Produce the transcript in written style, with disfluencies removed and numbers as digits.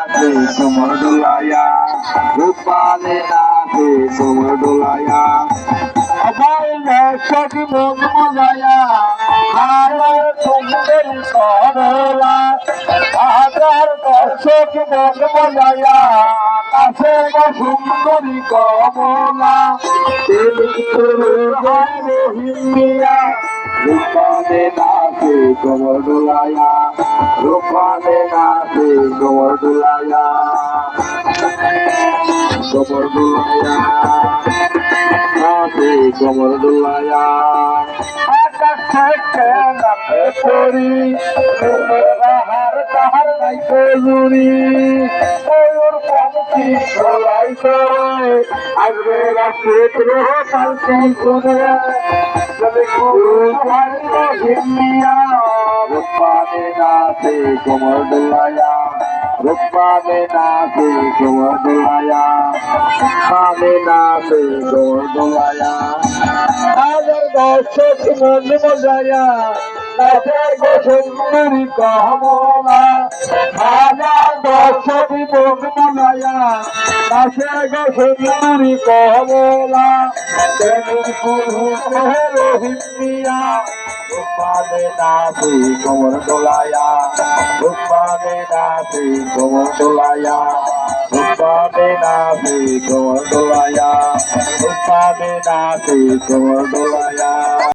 নাচে কোমর ডোলায়া রূপানে নাচে কোমর ডোলায়া সবাই দর্শক মন মজায়া আলো সুন্দর করলা হাজার দর্শক মন মজায়া নাচে গো সুন্দরী কমলা রোহিঙ্গিয়া রূপানে নাচে কোমর ডোলায়া রূপানে নাচে কোমর ডোলায়া কোমর ডোলায়া নাচে কোমর ডোলায়া আকাশ থেকে নামে পড়ি হার তাহার নাই কজুরি ময়ূর পঙ্খী গলাই করে আসবে রাষ্ট্রে গ্রহ কালকে করে যদি গুরু হিন্দিয়া রূপানে নাচে কোমর ডোলায়া রূপানে নাচে কোমর ডোলায়া রূপানে নাচে কোমর ডোলায়া হাজার দর্শক মন মজায়া নাচে গো সুন্দরী কমলা হাজার দর্শক মন মজায়া নাচে গো সুন্দরী কমলা রোহিঙ্গিয়া রূপানে নাচে কোমর ডোলায়া রূপানে নাচে কোমর ডোলায়া রূপানে নাচে কোমর ডোলায়া রূপানে নাচে কোমর ডোলায়া